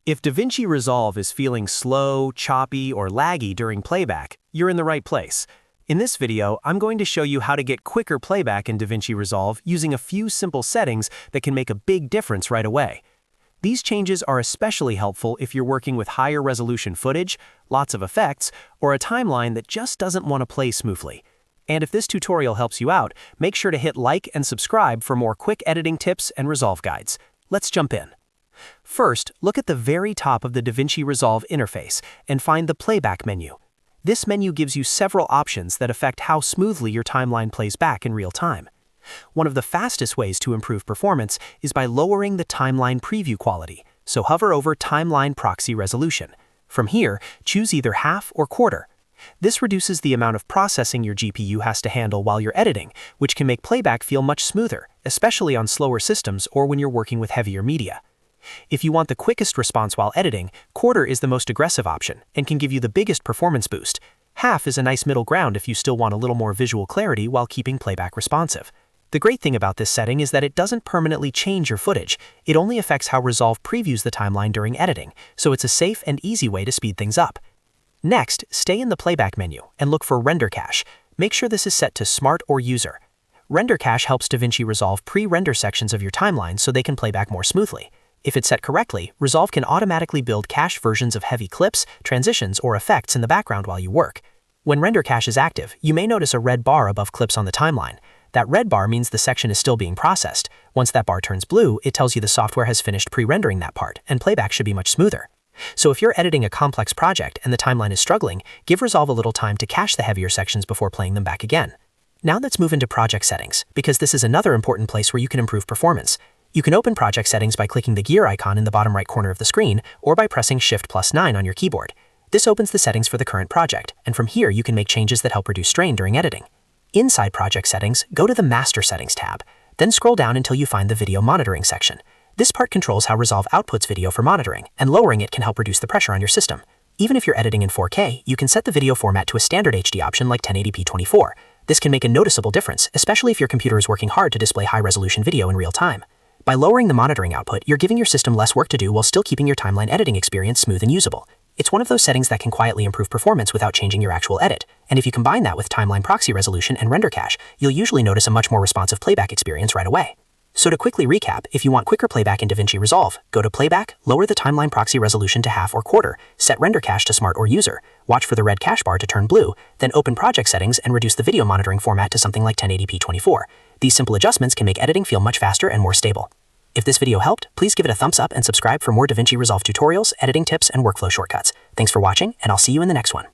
If DaVinci Resolve is feeling slow, choppy, or laggy during playback, you're in the right place. In this video, I'm going to show you how to get quicker playback in DaVinci Resolve using a few simple settings that can make a big difference right away. These changes are especially helpful if you're working with higher resolution footage, lots of effects, or a timeline that just doesn't want to play smoothly. And if this tutorial helps you out, make sure to hit like and subscribe for more quick editing tips and Resolve guides. Let's jump in. First, look at the very top of the DaVinci Resolve interface and find the Playback menu. This menu gives you several options that affect how smoothly your timeline plays back in real time. One of the fastest ways to improve performance is by lowering the timeline preview quality, so hover over Timeline Proxy Resolution. From here, choose either half or quarter. This reduces the amount of processing your GPU has to handle while you're editing, which can make playback feel much smoother, especially on slower systems or when you're working with heavier media. If you want the quickest response while editing, quarter is the most aggressive option and can give you the biggest performance boost. Half is a nice middle ground if you still want a little more visual clarity while keeping playback responsive. The great thing about this setting is that it doesn't permanently change your footage. It only affects how Resolve previews the timeline during editing, so it's a safe and easy way to speed things up. Next, stay in the Playback menu and look for Render Cache. Make sure this is set to Smart or User. Render Cache helps DaVinci Resolve pre-render sections of your timeline so they can play back more smoothly. If it's set correctly, Resolve can automatically build cache versions of heavy clips, transitions, or effects in the background while you work. When Render Cache is active, you may notice a red bar above clips on the timeline. That red bar means the section is still being processed. Once that bar turns blue, it tells you the software has finished pre-rendering that part, and playback should be much smoother. So if you're editing a complex project and the timeline is struggling, give Resolve a little time to cache the heavier sections before playing them back again. Now let's move into project settings, because this is another important place where you can improve performance. You can open project settings by clicking the gear icon in the bottom right corner of the screen, or by pressing Shift+9 on your keyboard. This opens the settings for the current project, and from here you can make changes that help reduce strain during editing. Inside project settings, go to the Master Settings tab, then scroll down until you find the Video Monitoring section. This part controls how Resolve outputs video for monitoring, and lowering it can help reduce the pressure on your system. Even if you're editing in 4K, you can set the video format to a standard HD option like 1080p 24. This can make a noticeable difference, especially if your computer is working hard to display high-resolution video in real time. By lowering the monitoring output, you're giving your system less work to do while still keeping your timeline editing experience smooth and usable. It's one of those settings that can quietly improve performance without changing your actual edit, and if you combine that with Timeline Proxy Resolution and Render Cache, you'll usually notice a much more responsive playback experience right away. So to quickly recap, if you want quicker playback in DaVinci Resolve, go to Playback, lower the Timeline Proxy Resolution to half or quarter, set Render Cache to Smart or User, watch for the red cache bar to turn blue, then open project settings and reduce the video monitoring format to something like 1080p 24. These simple adjustments can make editing feel much faster and more stable. If this video helped, please give it a thumbs up and subscribe for more DaVinci Resolve tutorials, editing tips, and workflow shortcuts. Thanks for watching, and I'll see you in the next one.